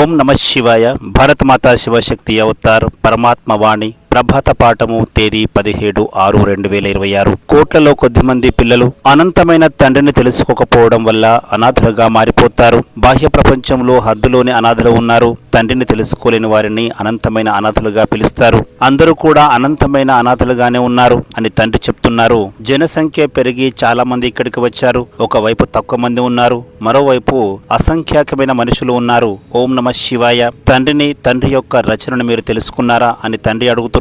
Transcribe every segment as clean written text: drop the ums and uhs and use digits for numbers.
ఓం నమ శివాయ. భారత మాతా శివశక్తి అవతార్ పరమాత్మ వాణి ప్రభాత పాఠము తేదీ 17/6/2026. కోట్లలో కొద్దిమంది పిల్లలు అనంతమైన తండ్రిని తెలుసుకోకపోవడం వల్ల అనాథలుగా మారిపోతారు. బాహ్య ప్రపంచంలో హద్దులోని అనాథలు ఉన్నారు. తండ్రిని తెలుసుకోలేని వారిని అనంతమైన అనాథలుగా పిలుస్తారు. అందరూ కూడా అనంతమైన అనాథలుగానే ఉన్నారు అని తండ్రి చెప్తున్నారు. జనసంఖ్య పెరిగి చాలా మంది ఇక్కడికి వచ్చారు. ఒకవైపు తక్కువ మంది ఉన్నారు, మరోవైపు అసంఖ్యాకమైన మనుషులు ఉన్నారు. ఓం నమ శివాయ. తండ్రి యొక్క రచనను మీరు తెలుసుకున్నారా అని తండ్రి అడుగుతున్నారు.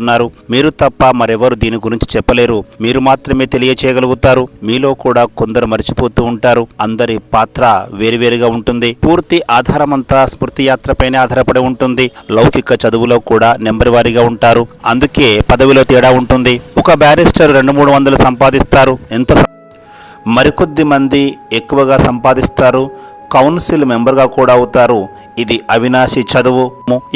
మీరు తప్ప మరెవరు దీని గురించి చెప్పలేరు. మీరు మాత్రమే తెలియచేయగలుగుతారు. మీలో కూడా కొందరు మర్చిపోతూ ఉంటారు. అందరి పాత్ర వేరువేరుగా ఉంటుంది. పూర్తి ఆధారమంతా స్మృతి యాత్రపైనే ఆధారపడి ఉంటుంది. లౌకిక చదువులో కూడా నెంబర్ వారీగా ఉంటారు. అందుకే పదవిలో తేడా ఉంటుంది. ఒక బ్యారిస్టర్ 200-300 సంపాదిస్తారు. మరికొద్ది మంది ఎక్కువగా సంపాదిస్తారు. కౌన్సిల్ మెంబర్గా కూడా అవుతారు. ఇది అవినాశి చదువు.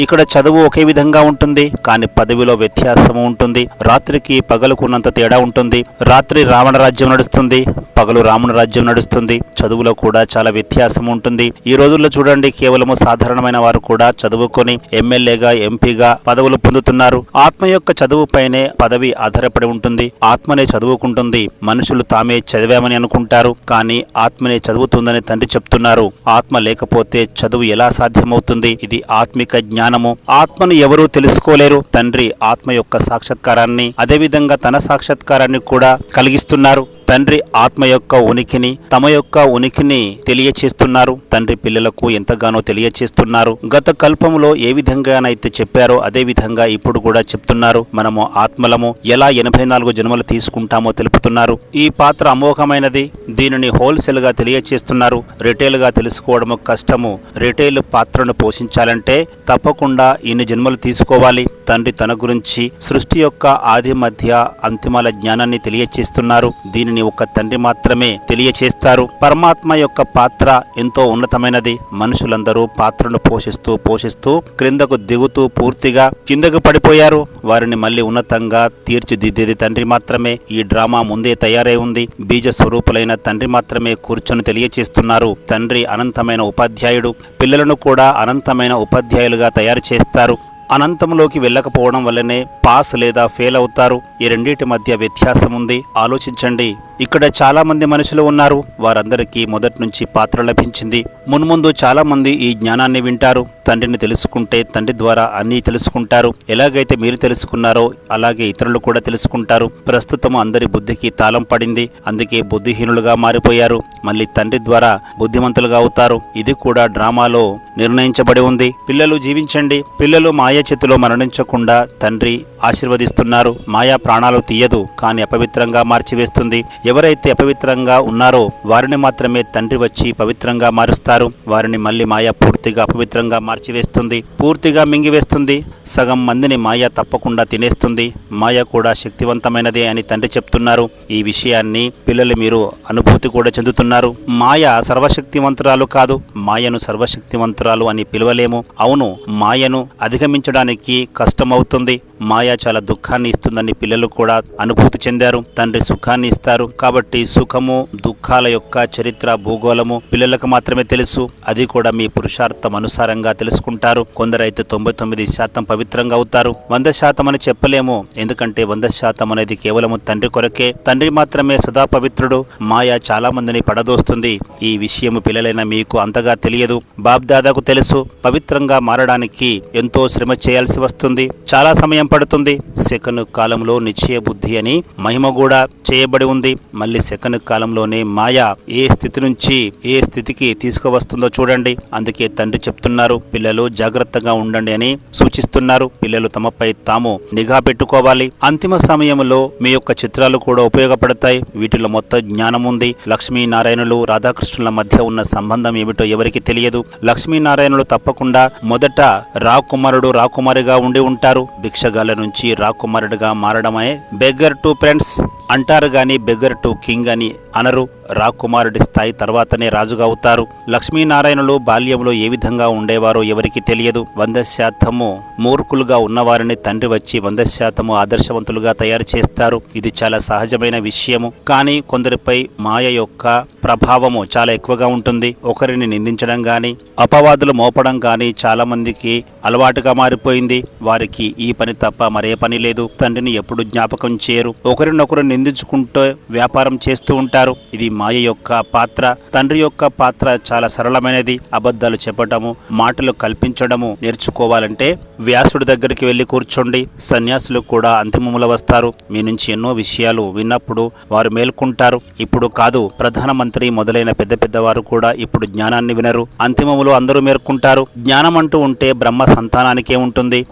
ఇక్కడ చదువు ఒకే విధంగా ఉంటుంది, కానీ పదవిలో వ్యత్యాసము ఉంటుంది. రాత్రికి పగలుకున్నంత తేడా ఉంటుంది. రాత్రి రావణ రాజ్యం నడుస్తుంది, పగలు రాముని రాజ్యం నడుస్తుంది. చదువులో కూడా చాలా వ్యత్యాసం ఉంటుంది. ఈ రోజుల్లో చూడండి, కేవలము సాధారణమైన వారు కూడా చదువుకొని ఎమ్మెల్యేగా, ఎంపీగా పదవులు పొందుతున్నారు. ఆత్మ యొక్క చదువుపైనే పదవి ఆధారపడి ఉంటుంది. ఆత్మనే చదువుకుంటుంది. మనుషులు తామే చదివామని అనుకుంటారు, కానీ ఆత్మనే చదువుతుందని తండ్రి చెప్తున్నారు. ఆత్మ లేకపోతే చదువు ఎలా సాధ్యమవుతుంది? ఇది ఆత్మిక జ్ఞానము. ఆత్మను ఎవరూ తెలుసుకోలేరు. తండ్రి ఆత్మ యొక్క సాక్షాత్కారాన్ని, అదేవిధంగా తన సాక్షాత్కారాన్ని కూడా కలిగిస్తున్నారు. తండ్రి ఆత్మ యొక్క ఉనికిని, తమ యొక్క ఉనికిని తెలియచేస్తున్నారు. తండ్రి పిల్లలకు ఎంతగానో తెలియచేస్తున్నారు. గత కల్పంలో ఏ విధంగానైతే చెప్పారో అదే విధంగా ఇప్పుడు కూడా చెప్తున్నారు. మనము ఆత్మలము, ఎలా 84 జన్మలు తీసుకుంటామో తెలుపుతున్నారు. ఈ పాత్ర అమోఘమైనది. దీనిని హోల్సేల్ గా తెలియచేస్తున్నారు. రిటైల్ గా తెలుసుకోవడము కష్టము. రిటైల్ పాత్రను పోషించాలంటే తప్పకుండా ఇన్ని జన్మలు తీసుకోవాలి. తండ్రి తన గురించి, సృష్టి యొక్క ఆది మధ్య అంతిమాల జ్ఞానాన్ని తెలియచేస్తున్నారు. దీనిని ఒక తండ్రి మాత్రమే తెలియచేస్తారు. పరమాత్మ యొక్క పాత్ర ఎంతో ఉన్నతమైనది. మనుషులందరూ పాత్రను పోషిస్తూ క్రిందకు దిగుతూ పూర్తిగా కిందకు పడిపోయారు. వారిని మళ్ళీ ఉన్నతంగా తీర్చిదిద్దేది తండ్రి మాత్రమే. ఈ డ్రామా ముందే తయారై ఉంది. బీజ స్వరూపులైన తండ్రి మాత్రమే కూర్చొని తెలియచేస్తున్నారు. తండ్రి అనంతమైన ఉపాధ్యాయుడు. పిల్లలను కూడా అనంతమైన ఉపాధ్యాయులుగా తయారు చేస్తారు. అనంతంలోకి వెళ్ళకపోవడం వల్లనే పాస్ లేదా ఫెయిల్ అవుతారు. ఈ రెండింటి మధ్య వ్యత్యాసం ఉంది. ఆలోచించండి. ఇక్కడ చాలా మంది మనుషులు ఉన్నారు. వారందరికీ మొదటి నుంచి పాత్ర లభించింది. మున్ముందు చాలా మంది ఈ జ్ఞానాన్ని వింటారు. తండ్రిని తెలుసుకుంటే తండ్రి ద్వారా అన్నీ తెలుసుకుంటారు. ఎలాగైతే మీరు తెలుసుకున్నారో అలాగే ఇతరులు కూడా తెలుసుకుంటారు. ప్రస్తుతం అందరి బుద్ధికి తాళం పడింది. అందుకే బుద్ధిహీనులుగా మారిపోయారు. మళ్ళీ తండ్రి ద్వారా బుద్ధిమంతులుగా అవుతారు. ఇది కూడా డ్రామాలో నిర్ణయించబడి ఉంది. పిల్లలు జీవించండి. పిల్లలు మాయ చేతిలో మరణించకుండా తండ్రి ఆశీర్వదిస్తున్నారు. మాయా ప్రాణాలు తీయదు, కానీ అపవిత్రంగా మార్చివేస్తుంది. ఎవరైతే అపవిత్రంగా ఉన్నారో వారిని మాత్రమే తండ్రి వచ్చి పవిత్రంగా మారుస్తారు. వారిని మళ్ళీ మాయ పూర్తిగా అపవిత్రంగా మార్చివేస్తుంది, పూర్తిగా మింగివేస్తుంది. సగం మందిని మాయ తప్పకుండా తినేస్తుంది. మాయ కూడా శక్తివంతమైనదే అని తండ్రి చెప్తున్నారు. ఈ విషయాన్ని పిల్లలు మీరు అనుభూతి కూడా చెందుతున్నారు. మాయ సర్వశక్తివంతురాలు కాదు. మాయను సర్వశక్తివంతురాలు అని పిలవలేము. అవును, మాయను అధిగమించడానికి కష్టమవుతుంది. మాయ చాలా దుఃఖాన్ని ఇస్తుందని పిల్లలు కూడా అనుభూతి చెందారు. తండ్రి సుఖాన్ని ఇస్తారు. కాబట్టి సుఖము, దుఃఖాల యొక్క చరిత్ర, భూగోళము పిల్లలకు మాత్రమే తెలుసు. అది కూడా మీ పురుషార్థం అనుసారంగా తెలుసుకుంటారు. కొందరైతే 99% పవిత్రంగా అవుతారు. 100% అని చెప్పలేము. ఎందుకంటే 100% అనేది కేవలము తండ్రి కొరకే. తండ్రి మాత్రమే సదా పవిత్రుడు. మాయ చాలా మందిని పడదోస్తుంది. ఈ విషయం పిల్లలైన మీకు అంతగా తెలియదు. బాబ్దాదాకు తెలుసు. పవిత్రంగా మారడానికి ఎంతో శ్రమ చేయాల్సి వస్తుంది. చాలా సమయం పడుతుంది. సెకను కాలంలో నిశ్చయ బుద్ధి అని మహిమ కూడా చేయబడి ఉంది. మళ్ళీ సెకను కాలంలోనే మాయ ఏ స్థితి నుంచి ఏ స్థితికి తీసుకువస్తుందో చూడండి. అందుకే తండ్రి చెప్తున్నారు, పిల్లలు జాగ్రత్తగా ఉండండి అని సూచిస్తున్నారు. పిల్లలు తమపై తాము నిఘా పెట్టుకోవాలి. అంతిమ సమయంలో మీ యొక్క చిత్రాలు కూడా ఉపయోగపడతాయి. వీటిలో మొత్తం జ్ఞానం ఉంది. లక్ష్మీనారాయణులు, రాధాకృష్ణుల మధ్య ఉన్న సంబంధం ఏమిటో ఎవరికి తెలియదు. లక్ష్మీనారాయణులు తప్పకుండా మొదట రాకుమారుడు, రాకుమారిగా ఉండి ఉంటారు. భిక్షగాల నుంచి రాకుమారుడిగా మారడమే బెగ్గర్ టు ఫ్రెండ్స్ అంటారు గాని బెగ్గర్ టు కింగ్ అని అనరు. రాకుమారుడి స్థాయి తర్వాతనే రాజుగా అవుతారు. లక్ష్మీనారాయణులు బాల్యంలో ఏ విధంగా ఉండేవారో ఎవరికి తెలియదు. 100% మూర్ఖులుగా ఉన్నవారిని తండ్రి వచ్చి 100% ఆదర్శవంతులుగా తయారు చేస్తారు. ఇది చాలా సహజమైన విషయము. కానీ కొందరిపై మాయ యొక్క ప్రభావము చాలా ఎక్కువగా ఉంటుంది. ఒకరిని నిందించడం గాని అపవాదులు మోపడం గాని చాలా మందికి అలవాటుగా మారిపోయింది. వారికి ఈ పని తప్ప మరే పని లేదు. తండ్రిని ఎప్పుడు జ్ఞాపకం చేయరు. ఒకరినొకరు నిందించుకుంటూ వ్యాపారం చేస్తూ ఉంటారు. ఇది మాయ యొక్క పాత్ర. తండ్రి యొక్క పాత్ర చాలా సరళమైనది. అబద్ధాలు చెప్పటము, మాటలు కల్పించడము నేర్చుకోవాలంటే వ్యాసుడి దగ్గరికి వెళ్లి కూర్చోండి. సన్యాసులు కూడా అంతిమముల వస్తారు. మీ నుంచి ఎన్నో విషయాలు విన్నప్పుడు వారు మేల్కొంటారు. ఇప్పుడు కాదు, ప్రధానమంత్రి మొదలైన పెద్ద పెద్దవారు కూడా ఇప్పుడు జ్ఞానాన్ని వినరు. అంతిమములో అందరూ మేల్కొంటారు. జ్ఞానం అంటూ ఉంటే బ్రహ్మ సంతానానికే ఉంటుంది.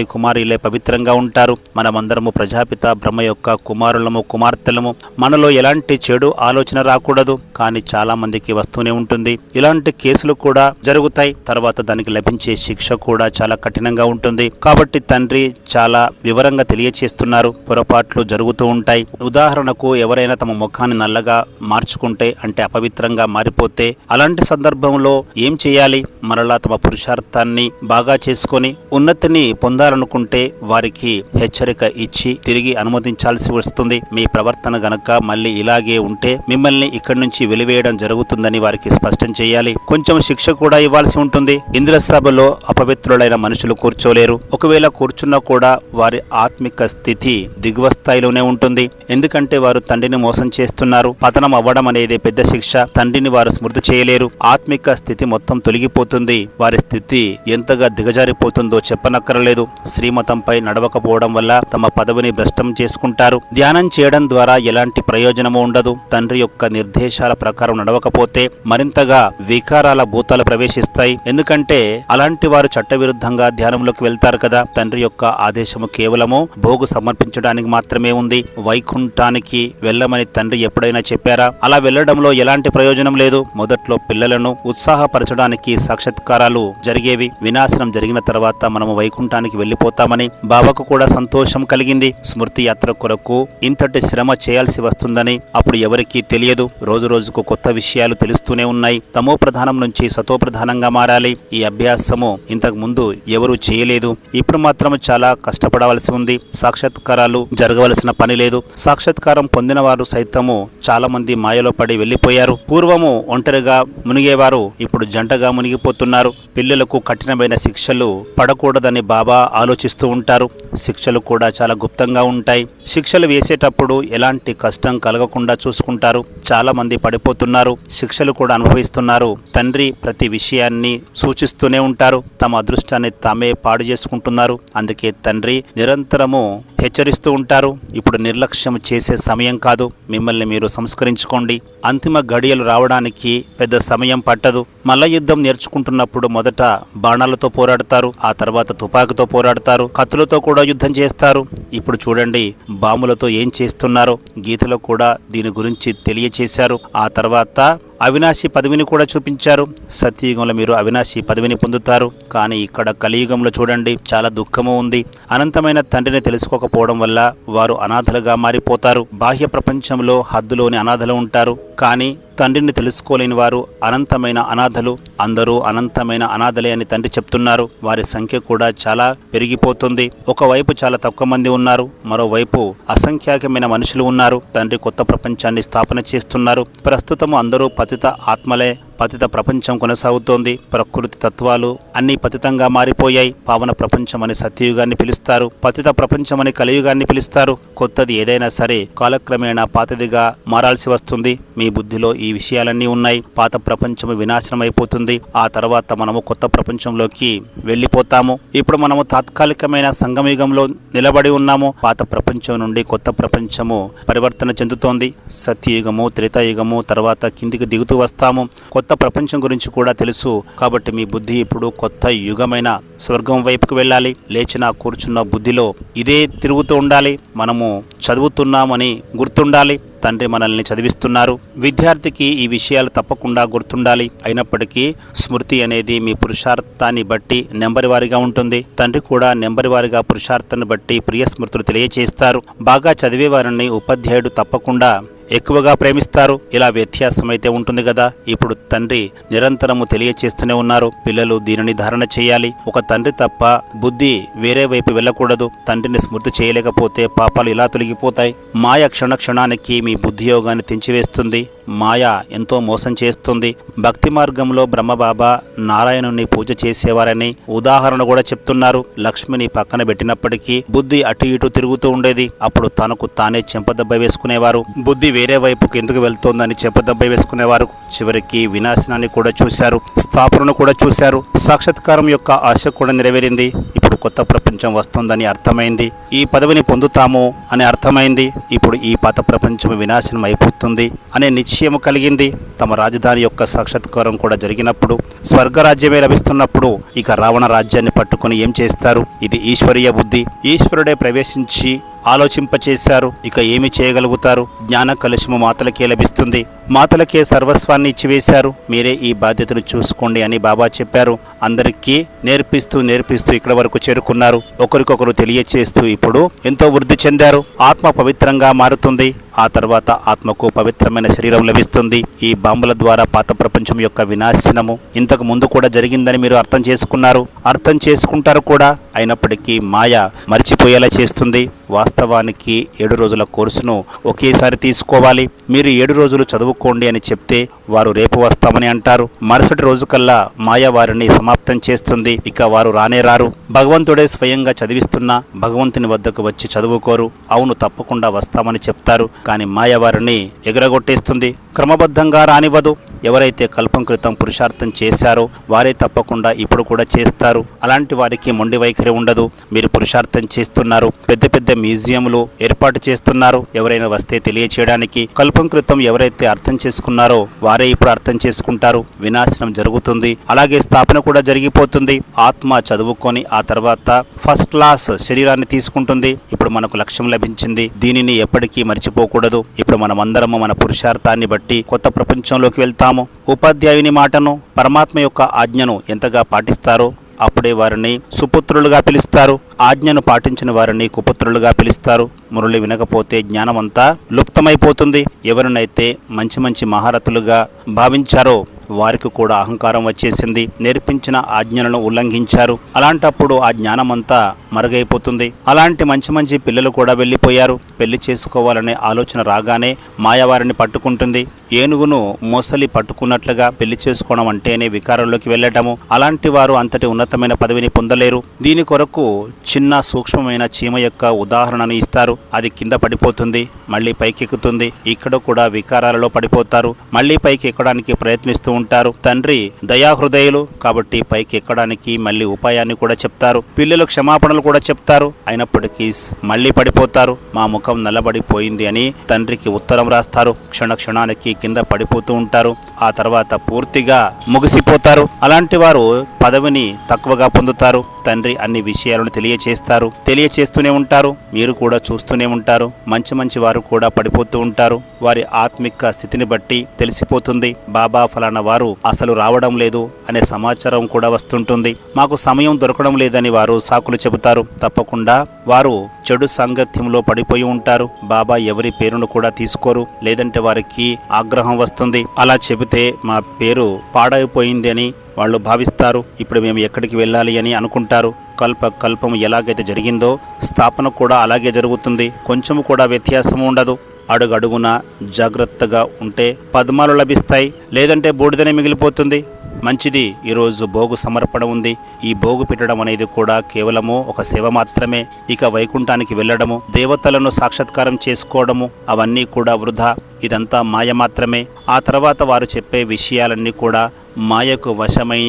కుమారీలే పవిత్రంగా ఉంటారు. మనమందరము ప్రజాపిత బ్రహ్మ యొక్క కుమారులము, కుమార్తెలము. మనలో ఎలాంటి చెడు ఆలోచన రాకూడదు. కానీ చాలా మందికి వస్తూనే ఉంటుంది. ఇలాంటి కేసులు కూడా జరుగుతాయి. తర్వాత దానికి లభించే శిక్ష కూడా చాలా కఠినంగా ఉంటుంది. కాబట్టి తండ్రి చాలా వివరంగా తెలియచేస్తున్నారు. పొరపాట్లు జరుగుతూ ఉంటాయి. ఉదాహరణకు ఎవరైనా తమ ముఖాన్ని నల్లగా మార్చుకుంటే, అంటే అపవిత్రంగా మారిపోతే, అలాంటి సందర్భంలో ఏం చేయాలి? మరలా తమ పురుషార్థాన్ని బాగా చేసుకొని ఉన్నతిని పొందాలనుకుంటే వారికి హెచ్చరిక ఇచ్చి తిరిగి అనుమతించాల్సి వస్తుంది. మీ ప్రవర్తన గనక మళ్ళీ ఇలాగే ఉంటే మిమ్మల్ని ఇక్కడి నుంచి వెలివేయడం జరుగుతుందని వారికి స్పష్టం చేయాలి. కొంచెం శిక్ష కూడా ఇవ్వాల్సి ఉంటుంది. ఇంద్రసభలో అపవిత్రులైన మనుషులు కూర్చోలేరు. ఒకవేళ కూర్చున్నా కూడా వారి ఆత్మిక స్థితి దిగువ స్థాయిలోనే ఉంటుంది. ఎందుకంటే వారు తండ్రిని మోసం చేస్తున్నారు. పతనం అవ్వడం అనేది పెద్ద శిక్ష. తండ్రిని వారు స్మృతి చేయలేరు. ఆత్మిక స్థితి మొత్తం తొలగిపోతుంది. వారి స్థితి ఎంతగా దిగజారిపోతుందో చెప్పనక్కరలేదు. శ్రీమతంపై నడవకపోవడం వల్ల తమ పదవిని భ్రష్టం చేసుకుంటారు. ధ్యానం చేయడం ద్వారా ఎలాంటి ప్రయోజనము ఉండదు. తండ్రి యొక్క నిర్దేశాల ప్రకారం నడవకపోతే మరింతగా వికారాల భూతాలు ప్రవేశిస్తాయి. ఎందుకంటే అలాంటి వారు చట్టవిరుద్ధంగా ధ్యానంలోకి వెళ్తారు కదా. తండ్రి యొక్క ఆదేశము కేవలము భోగు సమర్పించడానికి మాత్రమే ఉంది. వైకుంఠానికి వెళ్ళమని తండ్రి ఎప్పుడైనా చెప్పారా? అలా వెళ్లడంలో ఎలాంటి ప్రయోజనం లేదు. మొదట్లో పిల్లలను ఉత్సాహపరచడానికి సాక్షాత్కారాలు జరిగేవి. వినాశనం జరిగిన తర్వాత మనము వైకుంఠానికి వెళ్లిపోతామని బాబాకు కూడా సంతోషం కలిగింది. స్మృతి యాత్ర కొరకు ఇంతటి శ్రమ చేయాల్సి వస్తుందని అప్పుడు ఎవరికీ తెలియదు. రోజు రోజుకు కొత్త విషయాలు తెలుస్తూనే ఉన్నాయి. తమో ప్రధానం నుంచి సతో ప్రధానంగా మారాలి. ఈ అభ్యాసము ఇంతకు ముందు ఎవరూ చేయలేదు. ఇప్పుడు మాత్రం చాలా కష్టపడవలసి ఉంది. సాక్షాత్కారాలు జరగవలసిన పని లేదు. సాక్షాత్కారం పొందిన వారు సైతము చాలా మంది మాయలో పడి వెళ్లిపోయారు. పూర్వము ఒంటరిగా మునిగేవారు ఇప్పుడు జంటగా మునిగిపోతున్నారు. పిల్లలకు కఠినమైన శిక్షలు పడకూడదని బాబా ఆలోచిస్తూ ఉంటారు. శిక్షలు కూడా చాలా గుప్తంగా ఉంటాయి. శిక్షలు వేసేటప్పుడు ఎలాంటి కష్టం కలగకుండా చూసుకుంటారు. చాలా మంది పడిపోతున్నారు. శిక్షలు కూడా అనుభవిస్తున్నారు. తండ్రి ప్రతి విషయాన్ని సూచిస్తూనే ఉంటారు. తమ అదృష్టాన్ని తామే పాడు చేసుకుంటున్నారు. అందుకే తండ్రి నిరంతరము హెచ్చరిస్తూ ఉంటారు. ఇప్పుడు నిర్లక్ష్యం చేసే సమయం కాదు. మిమ్మల్ని మీరు సంస్కరించుకోండి. అంతిమ గడియలు రావడానికి పెద్ద సమయం పట్టదు. మల్ల యుద్ధం నేర్చుకుంటున్నప్పుడు మొదట బాణాలతో పోరాడతారు. ఆ తర్వాత తుపాకీతో పోరాడతారు. కత్తులతో కూడా యుద్ధం చేస్తారు. ఇప్పుడు చూడండి బాంబులతో ఏం చేస్తున్నారో. గీతలో కూడా దీని గురించి తెలియచేశారు. ఆ తర్వాత అవినాశి పదవిని కూడా చూపించారు. సత్యయుగంలో మీరు అవినాశి పదవిని పొందుతారు. కానీ ఇక్కడ కలియుగంలో చూడండి చాలా దుఃఖము ఉంది. అనంతమైన తండ్రిని తెలుసుకోకపోవడం వల్ల వారు అనాథలుగా మారిపోతారు. బాహ్య ప్రపంచంలో హద్దులోని అనాథలు ఉంటారు. కానీ తండ్రిని తెలుసుకోలేని వారు అనంతమైన అనాథలు. అందరూ అనంతమైన అనాథలే అని తండ్రి చెప్తున్నారు. వారి సంఖ్య కూడా చాలా పెరిగిపోతుంది. ఒకవైపు చాలా తక్కువ మంది ఉన్నారు. మరోవైపు అసంఖ్యాకమైన మనుషులు ఉన్నారు. తండ్రి కొత్త ప్రపంచాన్ని స్థాపన చేస్తున్నారు. ప్రస్తుతము అందరూ పతిత ఆత్మలే. పతిత ప్రపంచం కొనసాగుతోంది. ప్రకృతి తత్వాలు అన్నీ పతితంగా మారిపోయాయి. పావన ప్రపంచం అని సత్యయుగాన్ని పిలుస్తారు. పతిత ప్రపంచం అని కలియుగాన్ని పిలుస్తారు. కొత్తది ఏదైనా సరే కాలక్రమేణా పాతదిగా మారాల్సి వస్తుంది. మీ బుద్ధిలో ఈ విషయాలన్నీ ఉన్నాయి. పాత ప్రపంచం వినాశనం అయిపోతుంది. ఆ తర్వాత మనము కొత్త ప్రపంచంలోకి వెళ్ళిపోతాము. ఇప్పుడు మనము తాత్కాలికమైన సంగమయుగంలో నిలబడి ఉన్నాము. పాత ప్రపంచం నుండి కొత్త ప్రపంచము పరివర్తన చెందుతోంది. సత్యయుగము, త్రేతాయుగము తర్వాత కిందికి దిగుతూ వస్తాము. కొత్త కొత్త ప్రపంచం గురించి కూడా తెలుసు. కాబట్టి మీ బుద్ధి ఇప్పుడు కొత్త యుగమైన స్వర్గం వైపుకు వెళ్ళాలి. లేచినా కూర్చున్న బుద్ధిలో ఇదే తిరుగుతూ ఉండాలి. మనము చదువుతున్నామని గుర్తుండాలి. తండ్రి మనల్ని చదివిస్తున్నారు. విద్యార్థికి ఈ విషయాలు తప్పకుండా గుర్తుండాలి. అయినప్పటికీ స్మృతి అనేది మీ పురుషార్థాన్ని బట్టి నెంబర్ వారీగా ఉంటుంది. తండ్రి కూడా నెంబర్ వారీగా పురుషార్థాన్ని బట్టి ప్రియ స్మృతులు తెలియచేస్తారు. బాగా చదివే వారిని ఉపాధ్యాయుడు తప్పకుండా ఎక్కువగా ప్రేమిస్తారు. ఇలా వ్యత్యాసం అయితే ఉంటుంది కదా. ఇప్పుడు తండ్రి నిరంతరము తెలియచేస్తూనే ఉన్నారు. పిల్లలు దీనిని ధారణ చేయాలి. ఒక తండ్రి తప్ప బుద్ధి వేరే వైపు వెళ్ళకూడదు. తండ్రిని స్మృతి చేయలేకపోతే పాపాలు ఇలా తొలగిపోతాయి. మాయ క్షణ క్షణానికి మీ బుద్ధి యోగాన్ని తెంచివేస్తుంది. మాయ ఎంతో మోసం చేస్తుంది. భక్తి మార్గంలో బ్రహ్మబాబా నారాయణుని పూజ చేసేవారని ఉదాహరణ కూడా చెప్తున్నారు. లక్ష్మిని పక్కన పెట్టినప్పటికీ బుద్ధి అటు ఇటు తిరుగుతూ ఉండేది. అప్పుడు తనకు తానే చెంపదెబ్బ వేసుకునేవారు. బుద్ధి వేరే వైపుకు ఎందుకు వెళ్తోందని చెంపదెబ్బ వేసుకునేవారు. చివరికి వినాశనాన్ని కూడా చూశారు, స్థాపనను కూడా చూశారు. సాక్షాత్కారం యొక్క ఆశ కూడా నెరవేరింది. ఇప్పుడు కొత్త ప్రపంచం వస్తుందని అర్థమైంది. ఈ పదవిని పొందుతాము అని అర్థమైంది. ఇప్పుడు ఈ పాత ప్రపంచం వినాశనం అయిపోతుంది అనే నిశ్చయము కలిగింది. తమ రాజధాని యొక్క సాక్షాత్కారం కూడా జరిగినప్పుడు, స్వర్గరాజ్యమే లభిస్తున్నప్పుడు ఇక రావణ రాజ్యాన్ని పట్టుకుని ఏం చేస్తారు? ఇది ఈశ్వరీయ బుద్ధి. ఈశ్వరుడే ప్రవేశించి ఆలోచింపచేశారు. ఇక ఏమి చేయగలుగుతారు? జ్ఞాన కలుషము మాతలకే లభిస్తుంది. మాతలకే సర్వస్వాన్ని ఇచ్చివేశారు. మీరే ఈ బాధ్యతను చూసుకోండి అని బాబా చెప్పారు. అందరికీ నేర్పిస్తూ ఇక్కడ వరకు చేరుకున్నారు. ఒకరికొకరు తెలియచేస్తూ ఇప్పుడు ఎంతో వృద్ధి చెందారు. ఆత్మ పవిత్రంగా మారుతుంది. ఆ తర్వాత ఆత్మకు పవిత్రమైన శరీరం లభిస్తుంది. ఈ బాంబుల ద్వారా పాత ప్రపంచం యొక్క వినాశనము ఇంతకు ముందు కూడా జరిగిందని మీరు అర్థం చేసుకున్నారు, అర్థం చేసుకుంటారు కూడా. అయినప్పటికీ మాయ మర్చిపోయేలా చేస్తుంది. వాస్తవానికి 7 రోజుల కోర్సును ఒకేసారి తీసుకోవాలి. మీరు 7 రోజులు చదువుకోండి అని చెప్తే వారు రేపు వస్తామని అంటారు. మరుసటి రోజు కల్లా మాయ వారిని సమాప్తం చేస్తుంది. ఇక వారు రానే రారు. భగవంతుడే స్వయంగా చదివిస్తున్నా భగవంతుని వద్దకు వచ్చి చదువుకోరు. అవును తప్పకుండా వస్తామని చెప్తారు. కానీ మాయ వారిని ఎగరగొట్టేస్తుంది. క్రమబద్ధంగా రానివ్వదు. ఎవరైతే కల్పం క్రితం పురుషార్థం చేశారో వారే తప్పకుండా ఇప్పుడు కూడా చేస్తారు. అలాంటి వారికి మొండి వైఖరి ఉండదు. మీరు పురుషార్థం చేస్తున్నారు. పెద్ద పెద్ద మ్యూజియంలు ఏర్పాటు చేస్తున్నారు. ఎవరైనా వస్తే తెలియచేయడానికి. కల్పం క్రితం ఎవరైతే అర్థం చేసుకున్నారో వారే ఇప్పుడు అర్థం చేసుకుంటారు. వినాశనం జరుగుతుంది. అలాగే స్థాపన కూడా జరిగిపోతుంది. ఆత్మ చదువుకొని ఆ తర్వాత ఫస్ట్ క్లాస్ శరీరాన్ని తీసుకుంటుంది. ఇప్పుడు మనకు లక్ష్యం లభించింది. దీనిని ఎప్పటికీ మర్చిపోకూడదు. ఇప్పుడు మనమందరము మన పురుషార్థాన్ని బట్టి కొత్త ప్రపంచంలోకి వెళ్తాము. ఉపాధ్యాయుని మాటను, పరమాత్మ యొక్క ఆజ్ఞను ఎంతగా పాటిస్తారో అప్పుడే వారిని సుపుత్రులుగా పిలుస్తారు. ఆజ్ఞను పాటించిన వారిని కుపుత్రులుగా పిలుస్తారు. మురళి వినకపోతే జ్ఞానమంతా లుప్తమైపోతుంది. ఎవరినైతే మంచి మంచి మహారథులుగా భావించారో వారికి కూడా అహంకారం వచ్చేసింది. నేర్పించిన ఆజ్ఞలను ఉల్లంఘించారు. అలాంటప్పుడు ఆ జ్ఞానమంతా మరుగైపోతుంది. అలాంటి మంచి మంచి పిల్లలు కూడా వెళ్ళిపోయారు. పెళ్లి చేసుకోవాలనే ఆలోచన రాగానే మాయవారిని పట్టుకుంటుంది. ఏనుగును మొసలి పట్టుకున్నట్లుగా పెళ్లి చేసుకోవడం అంటేనే వికారంలోకి వెళ్ళటము. అలాంటి వారు అంతటి ఉన్నతమైన పదవిని పొందలేరు. దీని కొరకు చిన్న సూక్ష్మమైన చీమ యొక్క ఉదాహరణను ఇస్తారు. అది కింద పడిపోతుంది, మళ్ళీ పైకెక్కుతుంది. ఇక్కడ కూడా వికారాలలో పడిపోతారు. మళ్ళీ పైకి ఎక్కడానికి ప్రయత్నిస్తూ ఉంటారు. తండ్రి దయాహృదయులు కాబట్టి పైకి ఎక్కడానికి మళ్ళీ ఉపాయాన్ని కూడా చెప్తారు. పిల్లలు క్షమాపణలు కూడా చెప్తారు. అయినప్పటికీ మళ్ళీ పడిపోతారు. మా ముఖం నల్లబడిపోయింది అని తండ్రికి ఉత్తరం రాస్తారు. క్షణ క్షణానికి కింద పడిపోతూ ఉంటారు. ఆ తర్వాత పూర్తిగా ముగిసిపోతారు. అలాంటి వారు పదవిని తక్కువగా పొందుతారు. తండ్రి అన్ని విషయాలను తెలియచేస్తూనే ఉంటారు. మీరు కూడా చూస్తూనే ఉంటారు. మంచి మంచి వారు కూడా పడిపోతూ ఉంటారు. వారి ఆత్మిక స్థితిని బట్టి తెలిసిపోతుంది. బాబా ఫలానా వారు అసలు రావడం లేదు అనే సమాచారం కూడా వస్తుంటుంది. మాకు సమయం దొరకడం లేదని వారు సాకులు చెబుతారు. తప్పకుండా వారు చెడు సాంగత్యంలో పడిపోయి ఉంటారు. బాబా ఎవరి పేరును కూడా తీసుకోరు. లేదంటే వారికి ఆగ్రహం వస్తుంది. అలా చెబితే మా పేరు పాడైపోయింది అని వాళ్ళు భావిస్తారు. ఇప్పుడు మేము ఎక్కడికి వెళ్ళాలి అని అనుకుంటారు. కల్పం ఎలాగైతే జరిగిందో స్థాపన కూడా అలాగే జరుగుతుంది. కొంచెము కూడా వ్యత్యాసం ఉండదు. అడుగడుగున జాగ్రత్తగా ఉంటే పద్మాలు లభిస్తాయి, లేదంటే బూడిదనే మిగిలిపోతుంది. మంచిది. ఈరోజు భోగు సమర్పణ ఉంది. ఈ భోగు పెట్టడం అనేది కూడా కేవలము ఒక సేవ మాత్రమే. ఇక వైకుంఠానికి వెళ్ళడము, దేవతలను సాక్షాత్కారం చేసుకోవడము అవన్నీ కూడా వృధా. ఇదంతా మాయ మాత్రమే. ఆ తర్వాత వారు చెప్పే విషయాలన్నీ కూడా మాయకు వశమై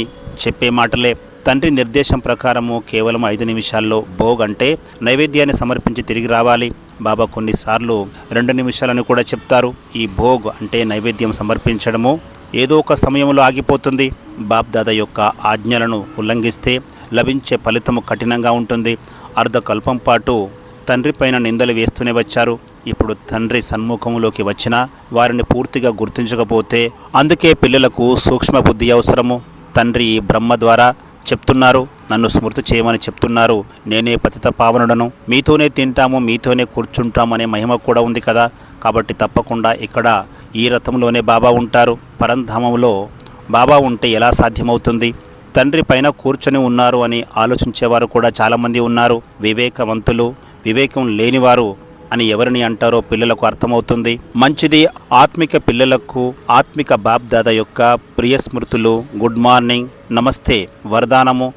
చెప్పే మాటలే. తండ్రి నిర్దేశం ప్రకారము కేవలం 5 నిమిషాల్లో భోగ్ అంటే నైవేద్యాన్ని సమర్పించి తిరిగి రావాలి. బాబా కొన్నిసార్లు 2 నిమిషాలను కూడా చెప్తారు. ఈ భోగ్ అంటే నైవేద్యం సమర్పించడము ఏదో ఒక సమయంలో ఆగిపోతుంది. బాప్దాదా యొక్క ఆజ్ఞలను ఉల్లంఘిస్తే లభించే ఫలితము కఠినంగా ఉంటుంది. అర్ధకల్పం పాటు తండ్రి పైన నిందలు వేస్తూనే వచ్చారు. ఇప్పుడు తండ్రి సన్ముఖంలోకి వచ్చినా వారిని పూర్తిగా గుర్తించకపోతే, అందుకే పిల్లలకు సూక్ష్మ బుద్ధి అవసరము. తండ్రి ఈ బ్రహ్మ ద్వారా చెప్తున్నారు, నన్ను స్మృతి చేయమని చెప్తున్నారు. నేనే పతిత పావనుడను, మీతోనే తింటాము, మీతోనే కూర్చుంటాము అనే మహిమ కూడా ఉంది కదా. కాబట్టి తప్పకుండా ఇక్కడ ఈ రథంలోనే బాబా ఉంటారు. పరంధామంలో బాబా ఉంటే ఎలా సాధ్యమవుతుంది? తండ్రి పైన కూర్చొని ఉన్నారు అని ఆలోచించేవారు కూడా చాలామంది ఉన్నారు. వివేకవంతులు, వివేకం లేనివారు అని ఎవరిని అంటారో పిల్లలకు అర్థమవుతుంది. మంచిది. ఆత్మిక పిల్లలకు ఆత్మిక బాప్దాదా యొక్క ప్రియ స్మృతులు. గుడ్ మార్నింగ్, నమస్తే, వరదానము,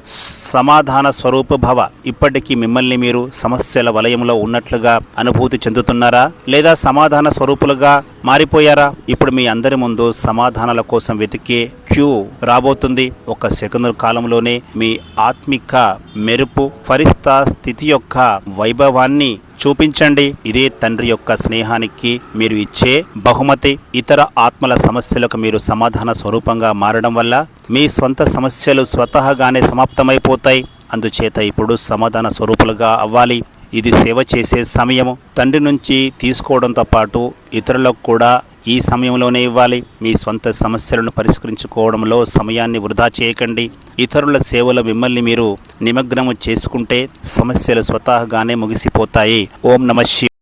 సమాధాన స్వరూప భవ. ఇప్పటికీ మిమ్మల్ని మీరు సమస్యల వలయంలో ఉన్నట్లుగా అనుభూతి చెందుతున్నారా, లేదా సమాధాన స్వరూపులుగా మారిపోయారా? ఇప్పుడు మీ అందరి ముందు సమాధానాల కోసం వెతికే క్యూ రాబోతుంది. ఒక సెకండ్ కాలంలోనే మీ ఆత్మిక మెరుపు, ఫరిస్తా స్థితి యొక్క వైభవాన్ని చూపించండి. ఇదే తండ్రి యొక్క స్నేహానికి మీరు ఇచ్చే బహుమతి. ఇతర ఆత్మల సమస్యలకు మీరు సమాధాన స్వరూపంగా మారడం వల్ల మీ స్వంత సమస్యలు స్వతహాగానే సమాప్తమైపోతాయి. అందుచేత ఇప్పుడు సమాధాన స్వరూపులుగా అవ్వాలి. ఇది సేవ చేసే సమయము. తండ్రి నుంచి తీసుకోవడంతో పాటు ఇతరులకు కూడా ఈ సమయంలోనే ఇవ్వాలి. మీ స్వంత సమస్యలను పరిష్కరించుకోవడంలో సమయాన్ని వృధా చేయకండి. ఇతరుల సేవలో మిమ్మల్ని మీరు నిమగ్నము చేసుకుంటే సమస్యలు స్వతహాగానే ముగిసిపోతాయి. ఓం నమః శివాయ.